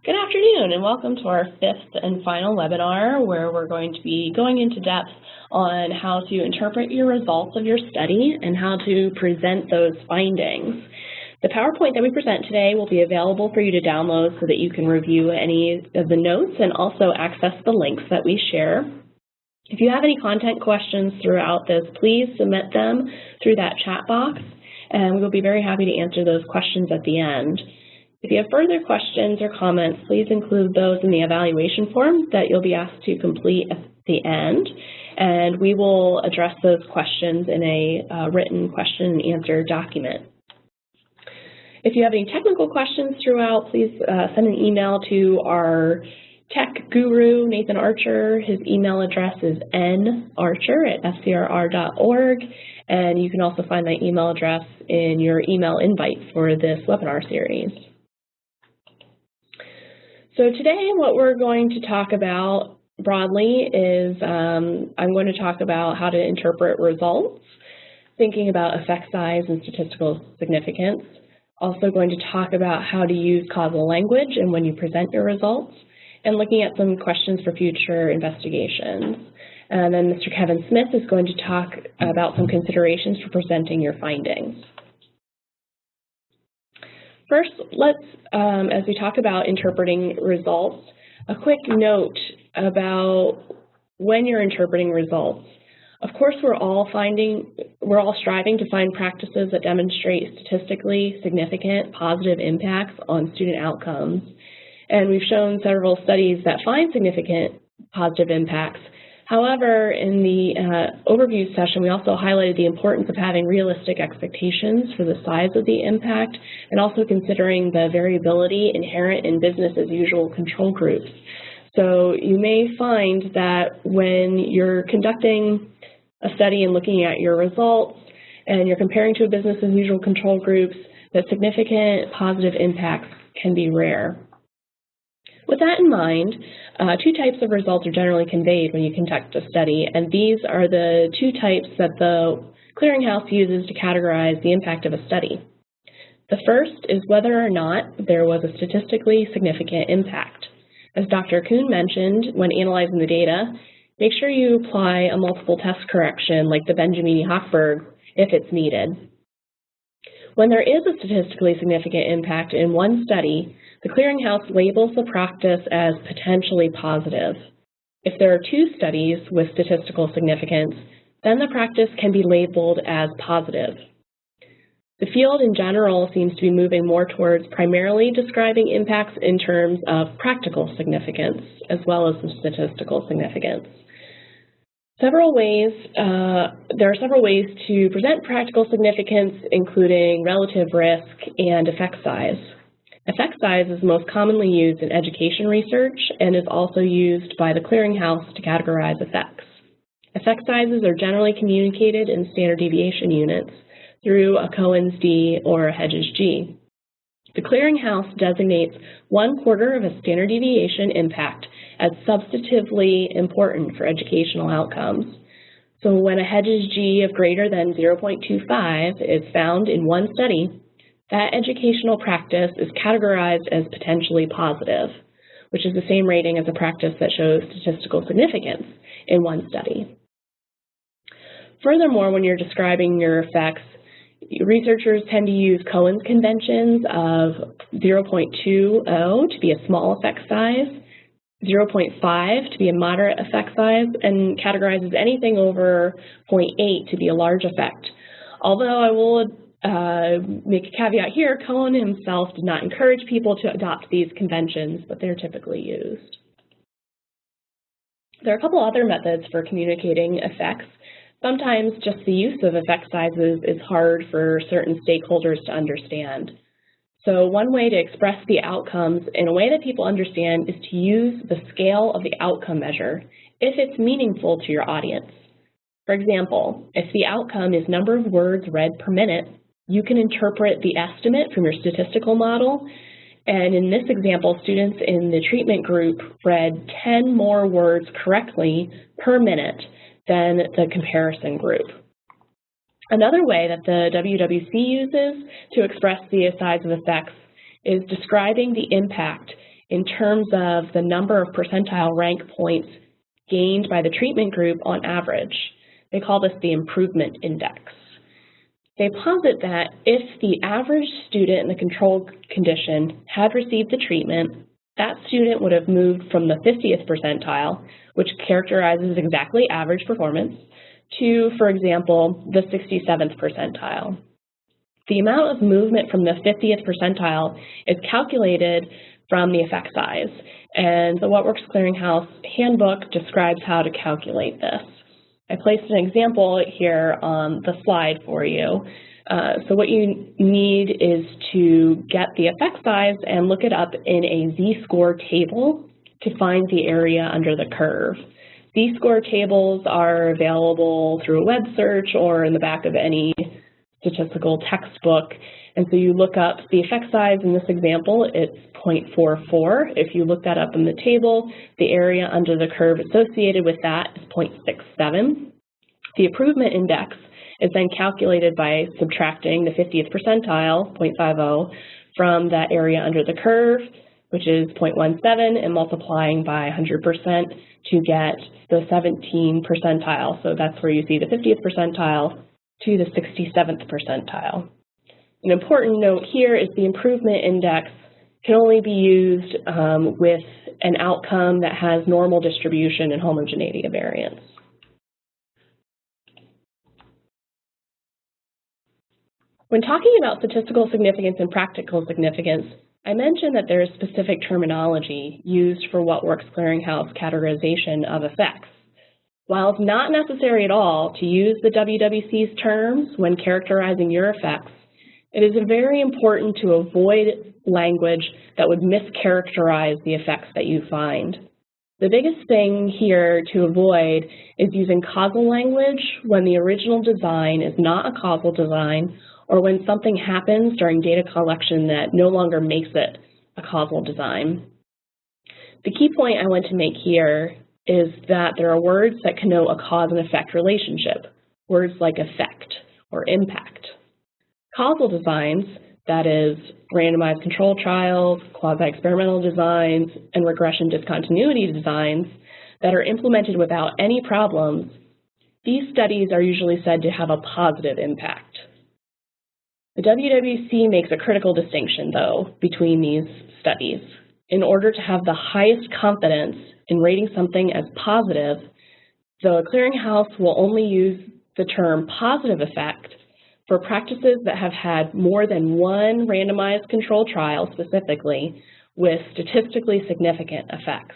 Good afternoon and welcome to our fifth and final webinar where we're going to be going into depth on how to interpret your results of your study and how to present those findings. The PowerPoint that we present today will be available for you to download so that you can review any of the notes and also access the links that we share. If you have any content questions throughout this, please submit them through that chat box and we will be very happy to answer those questions at the end. If you have further questions or comments, please include those in the evaluation form that you'll be asked to complete at the end, and we will address those questions in a written question and answer document. If you have any technical questions throughout, please send an email to our tech guru, Nathan Archer. His email address is narcher@fcrr.org, and you can also find that email address in your email invite for this webinar series. So today what we're going to talk about broadly is I'm going to talk about how to interpret results, thinking about effect size and statistical significance. Also going to talk about how to use causal language and when you present your results, and looking at some questions for future investigations. And then Mr. Kevin Smith is going to talk about some considerations for presenting your findings. First, let's, as we talk about interpreting results, a quick note about when you're interpreting results. Of course, we're all striving to find practices that demonstrate statistically significant positive impacts on student outcomes. And we've shown several studies that find significant positive impacts. However, in the overview session, we also highlighted the importance of having realistic expectations for the size of the impact and also considering the variability inherent in business as usual control groups. So you may find that when you're conducting a study and looking at your results and you're comparing to a business as usual control groups, that significant positive impacts can be rare. With that in mind, two types of results are generally conveyed when you conduct a study, and these are the two types that the clearinghouse uses to categorize the impact of a study. The first is whether or not there was a statistically significant impact. As Dr. Kuhn mentioned, when analyzing the data, make sure you apply a multiple test correction like the Benjamini-Hochberg if it's needed. When there is a statistically significant impact in one study, the clearinghouse labels the practice as potentially positive. If there are two studies with statistical significance, then the practice can be labeled as positive. The field in general seems to be moving more towards primarily describing impacts in terms of practical significance as well as the statistical significance. There are several ways to present practical significance, including relative risk and effect size. Effect size is most commonly used in education research and is also used by the clearinghouse to categorize effects. Effect sizes are generally communicated in standard deviation units through a Cohen's d or a Hedges g. The clearinghouse designates 1/4 of a standard deviation impact as substantively important for educational outcomes. So when a Hedges g of greater than 0.25 is found in one study, that educational practice is categorized as potentially positive, which is the same rating as a practice that shows statistical significance in one study. Furthermore, when you're describing your effects, researchers tend to use Cohen's conventions of 0.20 to be a small effect size, 0.5 to be a moderate effect size, and categorizes anything over 0.8 to be a large effect. Although I will make a caveat here, Cohen himself did not encourage people to adopt these conventions, but they're typically used. There are a couple other methods for communicating effects. Sometimes just the use of effect sizes is hard for certain stakeholders to understand. So one way to express the outcomes in a way that people understand is to use the scale of the outcome measure if it's meaningful to your audience. For example, if the outcome is number of words read per minute, you can interpret the estimate from your statistical model, and in this example, students in the treatment group read 10 more words correctly per minute than the comparison group. Another way that the WWC uses to express the size of effects is describing the impact in terms of the number of percentile rank points gained by the treatment group on average. They call this the improvement index. They posit that if the average student in the control condition had received the treatment, that student would have moved from the 50th percentile, which characterizes exactly average performance, to, for example, the 67th percentile. The amount of movement from the 50th percentile is calculated from the effect size, and the What Works Clearinghouse handbook describes how to calculate this. I placed an example here on the slide for you. So what you need is to get the effect size and look it up in a z-score table to find the area under the curve. Z-score tables are available through a web search or in the back of any statistical textbook. And so you look up the effect size in this example, it's 0.44. If you look that up in the table, the area under the curve associated with that is 0.67. The improvement index is then calculated by subtracting the 50th percentile, 0.50, from that area under the curve, which is 0.17, and multiplying by 100% to get the 17th percentile. So that's where you see the 50th percentile to the 67th percentile. An important note here is the improvement index can only be used with an outcome that has normal distribution and homogeneity of variance. When talking about statistical significance and practical significance, I mentioned that there is specific terminology used for What Works Clearinghouse categorization of effects. While it's not necessary at all to use the WWC's terms when characterizing your effects, it is very important to avoid language that would mischaracterize the effects that you find. The biggest thing here to avoid is using causal language when the original design is not a causal design, or when something happens during data collection that no longer makes it a causal design. The key point I want to make here is that there are words that connote a cause and effect relationship, words like effect or impact. Causal designs, that is, randomized control trials, quasi-experimental designs, and regression discontinuity designs that are implemented without any problems, these studies are usually said to have a positive impact. The WWC makes a critical distinction, though, between these studies. In order to have the highest confidence in rating something as positive, the clearinghouse will only use the term positive effect for practices that have had more than one randomized control trial specifically with statistically significant effects.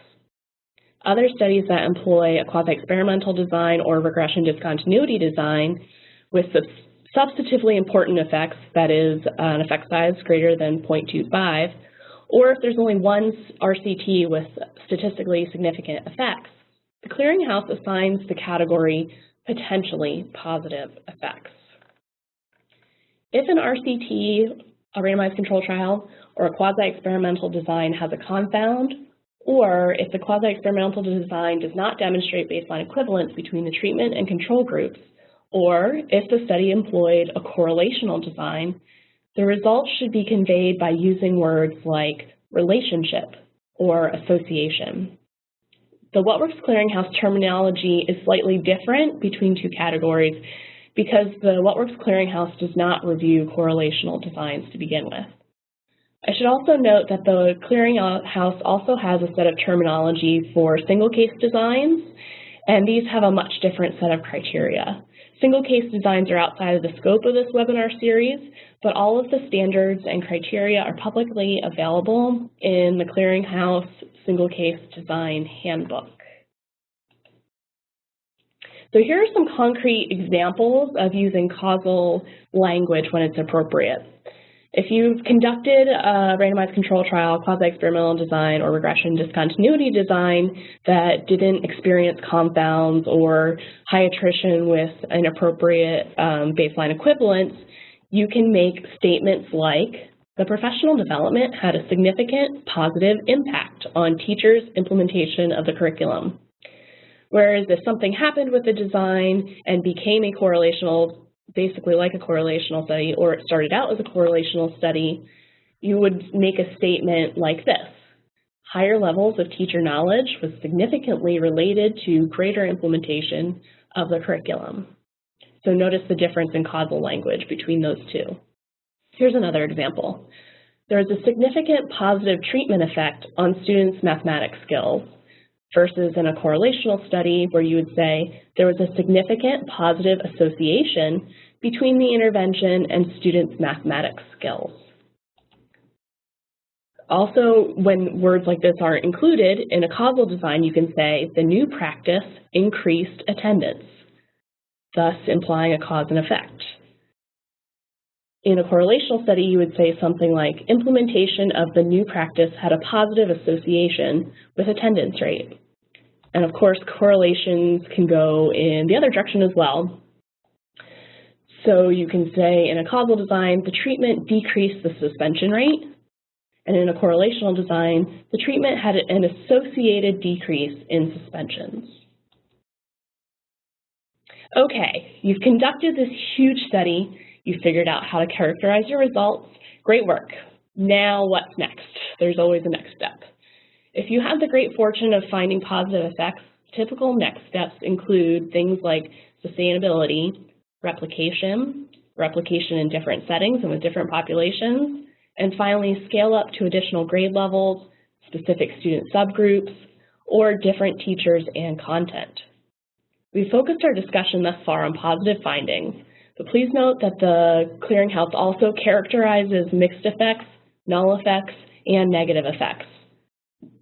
Other studies that employ a quasi-experimental design or regression discontinuity design with substantively important effects, that is, an effect size greater than 0.25, or if there's only one RCT with statistically significant effects, the clearinghouse assigns the category potentially positive effects. If an RCT, a randomized control trial, or a quasi-experimental design has a confound, or if the quasi-experimental design does not demonstrate baseline equivalence between the treatment and control groups, or if the study employed a correlational design, the results should be conveyed by using words like relationship or association. The What Works Clearinghouse terminology is slightly different between two categories because the What Works Clearinghouse does not review correlational designs to begin with. I should also note that the clearinghouse also has a set of terminology for single case designs, and these have a much different set of criteria. Single case designs are outside of the scope of this webinar series, but all of the standards and criteria are publicly available in the Clearinghouse Single Case Design Handbook. So here are some concrete examples of using causal language when it's appropriate. If you've conducted a randomized control trial, quasi-experimental design, or regression discontinuity design that didn't experience confounds or high attrition with inappropriate baseline equivalence, you can make statements like, the professional development had a significant positive impact on teachers' implementation of the curriculum. Whereas if something happened with the design and became a correlational, basically like a correlational study, or it started out as a correlational study, you would make a statement like this. Higher levels of teacher knowledge was significantly related to greater implementation of the curriculum. So notice the difference in causal language between those two. Here's another example. There is a significant positive treatment effect on students' mathematics skills versus in a correlational study where you would say there was a significant positive association between the intervention and students' mathematics skills. Also, when words like this are included in a causal design, you can say the new practice increased attendance, thus implying a cause and effect. In a correlational study, you would say something like implementation of the new practice had a positive association with attendance rate. And of course, correlations can go in the other direction as well. So you can say in a causal design, the treatment decreased the suspension rate. And in a correlational design, the treatment had an associated decrease in suspensions. Okay, you've conducted this huge study. You figured out how to characterize your results. Great work. Now what's next? There's always a next step. If you have the great fortune of finding positive effects, typical next steps include things like sustainability, replication in different settings and with different populations, and finally scale up to additional grade levels, specific student subgroups, or different teachers and content. We focused our discussion thus far on positive findings, but please note that the clearinghouse also characterizes mixed effects, null effects, and negative effects.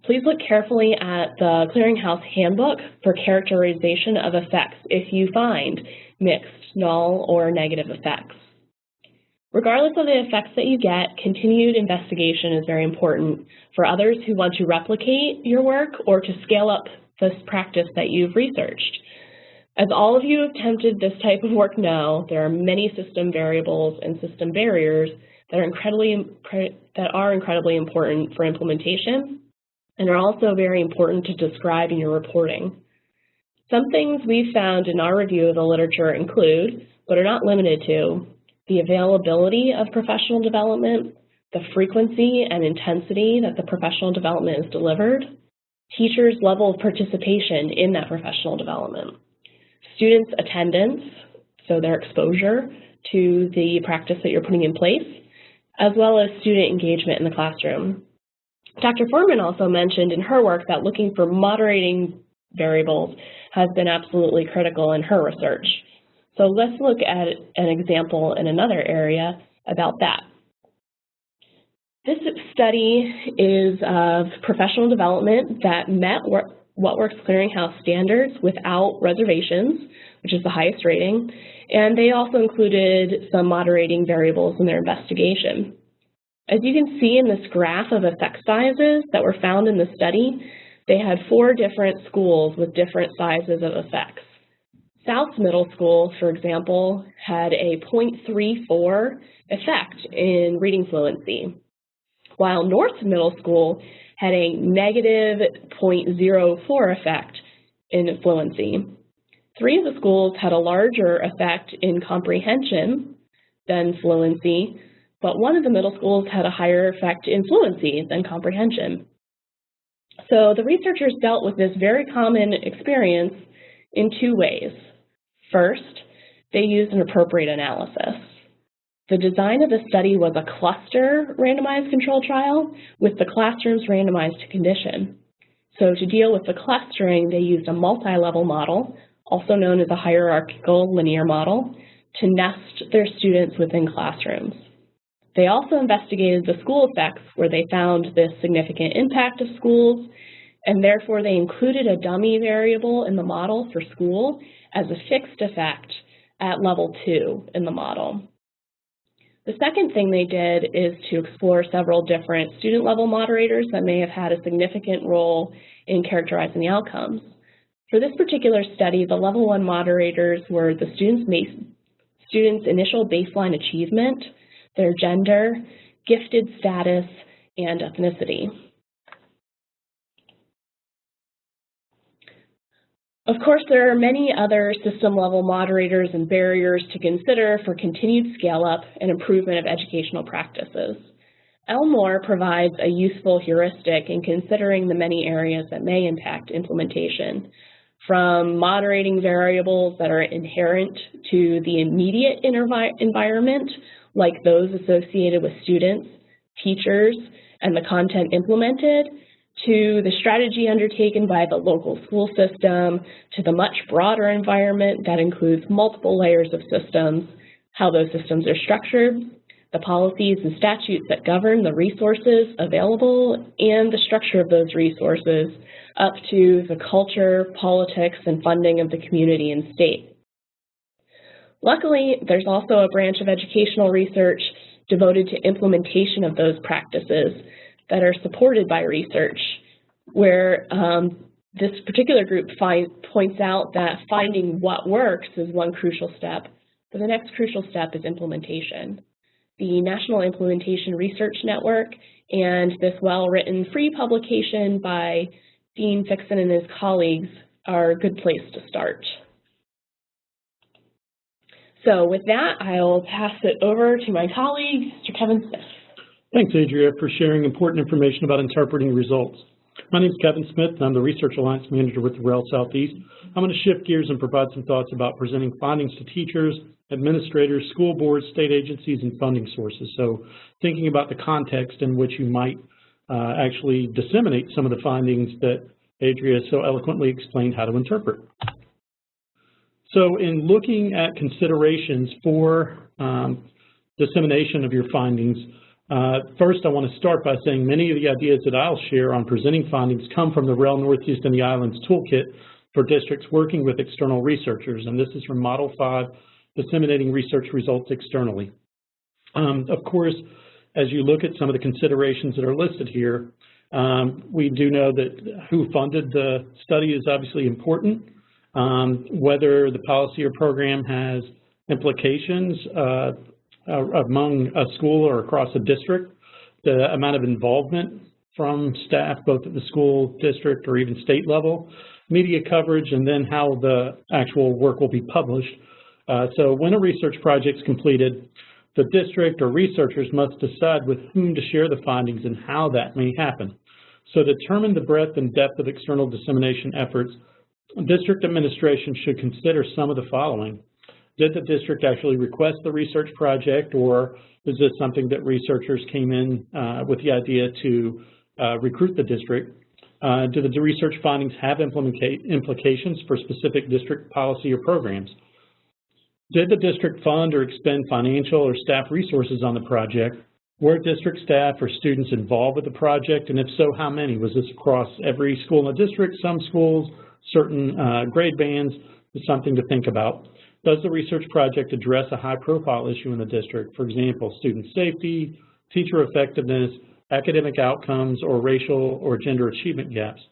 Please look carefully at the Clearinghouse Handbook for characterization of effects if you find mixed, null, or negative effects. Regardless of the effects that you get, continued investigation is very important for others who want to replicate your work or to scale up this practice that you've researched. As all of you who have attempted this type of work know, there are many system variables and system barriers that are incredibly important for implementation and are also very important to describe in your reporting. Some things we've found in our review of the literature include, but are not limited to, the availability of professional development, the frequency and intensity that the professional development is delivered, teachers' level of participation in that professional development, students' attendance, so their exposure to the practice that you're putting in place, as well as student engagement in the classroom. Dr. Foreman also mentioned in her work that looking for moderating variables has been absolutely critical in her research. So let's look at an example in another area about that. This study is of professional development that met What Works Clearinghouse standards without reservations, which is the highest rating, and they also included some moderating variables in their investigation. As you can see in this graph of effect sizes that were found in the study, they had 4 different schools with different sizes of effects. South Middle School, for example, had a 0.34 effect in reading fluency, while North Middle School had a negative 0.04 effect in fluency. 3 of the schools had a larger effect in comprehension than fluency, but 1 of the middle schools had a higher effect in fluency than comprehension. So the researchers dealt with this very common experience in 2 ways. First, they used an appropriate analysis. The design of the study was a cluster randomized control trial with the classrooms randomized to condition. So to deal with the clustering, they used a multi-level model, also known as a hierarchical linear model, to nest their students within classrooms. They also investigated the school effects where they found this significant impact of schools, and therefore they included a dummy variable in the model for school as a fixed effect at level 2 in the model. The second thing they did is to explore several different student-level moderators that may have had a significant role in characterizing the outcomes. For this particular study, the level 1 moderators were the students' initial baseline achievement, their gender, gifted status, and ethnicity. Of course, there are many other system-level moderators and barriers to consider for continued scale-up and improvement of educational practices. Elmore provides a useful heuristic in considering the many areas that may impact implementation, from moderating variables that are inherent to the immediate environment, like those associated with students, teachers, and the content implemented, to the strategy undertaken by the local school system, to the much broader environment that includes multiple layers of systems, how those systems are structured, the policies and statutes that govern the resources available, and the structure of those resources, up to the culture, politics, and funding of the community and state. Luckily, there's also a branch of educational research devoted to implementation of those practices that are supported by research, where this particular group points out that finding what works is one crucial step, but the next crucial step is implementation. The National Implementation Research Network and this well-written free publication by Dean Fixon and his colleagues are a good place to start. So with that, I'll pass it over to my colleague, Mr. Kevin Smith. Thanks, Adria, for sharing important information about interpreting results. My name is Kevin Smith, and I'm the Research Alliance Manager with the REL Southeast. I'm going to shift gears and provide some thoughts about presenting findings to teachers, administrators, school boards, state agencies, and funding sources. So thinking about the context in which you might actually disseminate some of the findings that Adria so eloquently explained how to interpret. So in looking at considerations for dissemination of your findings, first I want to start by saying many of the ideas that I'll share on presenting findings come from the REL Northeast and the Islands Toolkit for districts working with external researchers, and this is from Model 5, Disseminating Research Results Externally. Of course, as you look at some of the considerations that are listed here, we do know that who funded the study is obviously important. Whether the policy or program has implications among a school or across a district, the amount of involvement from staff, both at the school, district, or even state level, media coverage, and then how the actual work will be published. So when a research project is completed, the district or researchers must decide with whom to share the findings and how that may happen. So to determine the breadth and depth of external dissemination efforts, district administration should consider some of the following. Did the district actually request the research project, or is this something that researchers came in with the idea to recruit the district? Do the research findings have implications for specific district policy or programs? Did the district fund or expend financial or staff resources on the project? Were district staff or students involved with the project, and if so, how many? Was this across every school in the district, some schools, certain grade bands? Is something to think about. Does the research project address a high-profile issue in the district, for example, student safety, teacher effectiveness, academic outcomes, or racial or gender achievement gaps?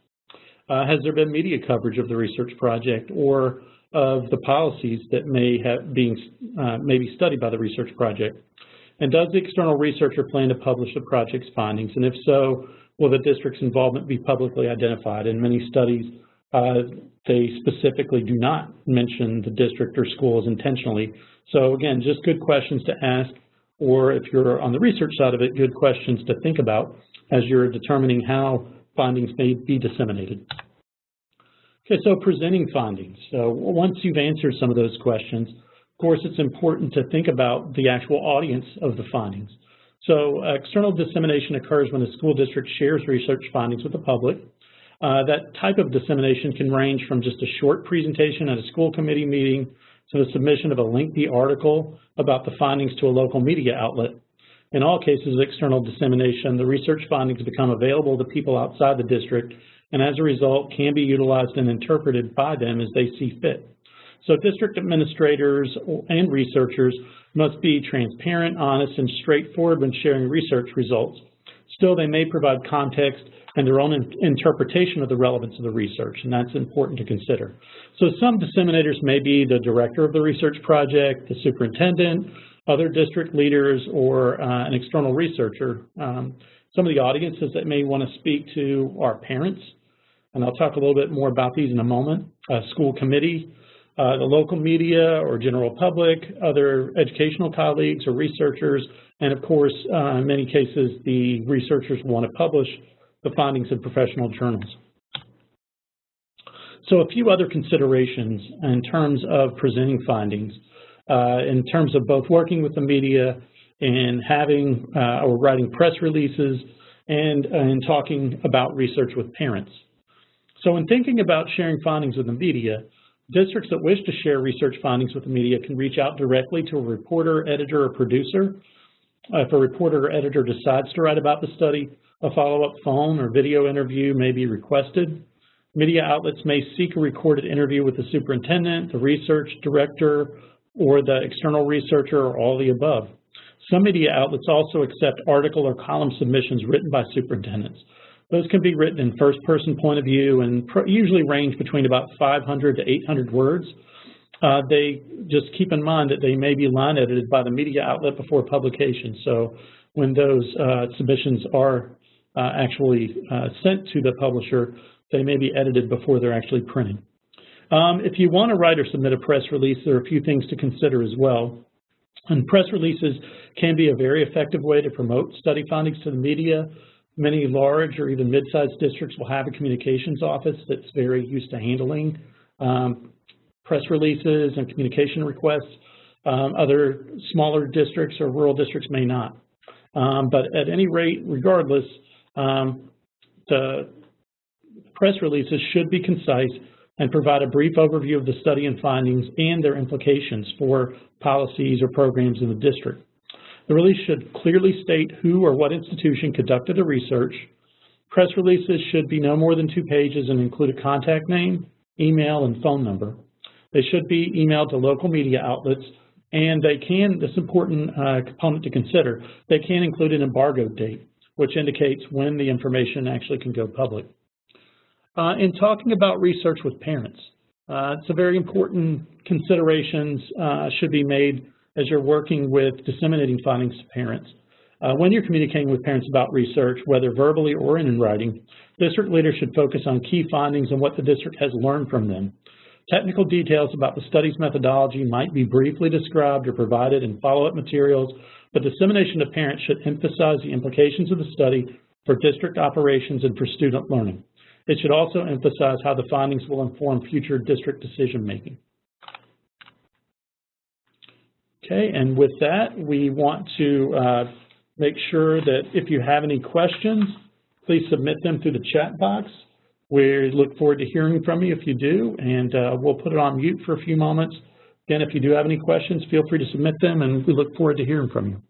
Has there been media coverage of the research project or of the policies that may be studied by the research project? And does the external researcher plan to publish the project's findings? And if so, will the district's involvement be publicly identified? In many studies, they specifically do not mention the district or schools intentionally. So again, just good questions to ask, or if you're on the research side of it, good questions to think about as you're determining how findings may be disseminated. Okay, so presenting findings. So once you've answered some of those questions, of course, it's important to think about the actual audience of the findings. So external dissemination occurs when a school district shares research findings with the public. That type of dissemination can range from just a short presentation at a school committee meeting to the submission of a lengthy article about the findings to a local media outlet. In all cases of external dissemination, the research findings become available to people outside the district, and as a result can be utilized and interpreted by them as they see fit. So district administrators and researchers must be transparent, honest, and straightforward when sharing research results. Still, they may provide context and their own interpretation of the relevance of the research, and that's important to consider. So some disseminators may be the director of the research project, the superintendent, other district leaders, or an external researcher. Some of the audiences that may want to speak to are parents, and I'll talk a little bit more about these in a moment, school committee, the local media or general public, other educational colleagues or researchers, And of course, in many cases, the researchers want to publish the findings in professional journals. So a few other considerations in terms of presenting findings, in terms of both working with the media and having or writing press releases and talking about research with parents. So in thinking about sharing findings with the media, districts that wish to share research findings with the media can reach out directly to a reporter, editor, or producer. If a reporter or editor decides to write about the study, a follow-up phone or video interview may be requested. Media outlets may seek a recorded interview with the superintendent, the research director, or the external researcher, or all the above. Some media outlets also accept article or column submissions written by superintendents. Those can be written in first-person point of view and usually range between about 500 to 800 words. They just keep in mind that they may be line edited by the media outlet before publication. So when those submissions are actually sent to the publisher, they may be edited before they're actually printed. If you want to write or submit a press release, there are a few things to consider as well. And press releases can be a very effective way to promote study findings to the media. Many large or even mid-sized districts will have a communications office that's very used to handling press releases and communication requests. Other smaller districts or rural districts may not. But at any rate, regardless, the press releases should be concise and provide a brief overview of the study and findings and their implications for policies or programs in the district. The release should clearly state who or what institution conducted the research. Press releases should be no more than 2 pages and include a contact name, email, and phone number. They should be emailed to local media outlets, and they can, this important component to consider, they can include an embargo date, which indicates when the information actually can go public. In talking about research with parents, it's a very important considerations should be made as you're working with disseminating findings to parents. When you're communicating with parents about research, whether verbally or in writing, district leaders should focus on key findings and what the district has learned from them. Technical details about the study's methodology might be briefly described or provided in follow-up materials, but dissemination to parents should emphasize the implications of the study for district operations and for student learning. It should also emphasize how the findings will inform future district decision-making. Okay, and with that, we want to make sure that if you have any questions, please submit them through the chat box. We look forward to hearing from you if you do, and we'll put it on mute for a few moments. Again, if you do have any questions, feel free to submit them, and we look forward to hearing from you.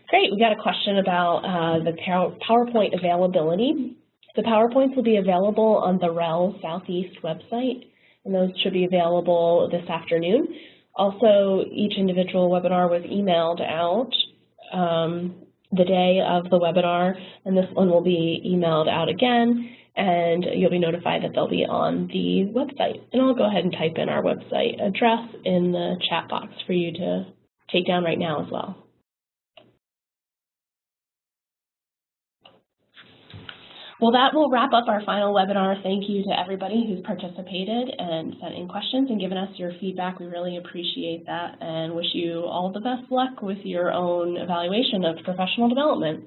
Great, we got a question about the PowerPoint availability. The PowerPoints will be available on the REL Southeast website, and those should be available this afternoon. Also, each individual webinar was emailed out the day of the webinar, and this one will be emailed out again, and you'll be notified that they'll be on the website. And I'll go ahead and type in our website address in the chat box for you to take down right now as well. Well, that will wrap up our final webinar. Thank you to everybody who's participated and sent in questions and given us your feedback. We really appreciate that and wish you all the best luck with your own evaluation of professional development.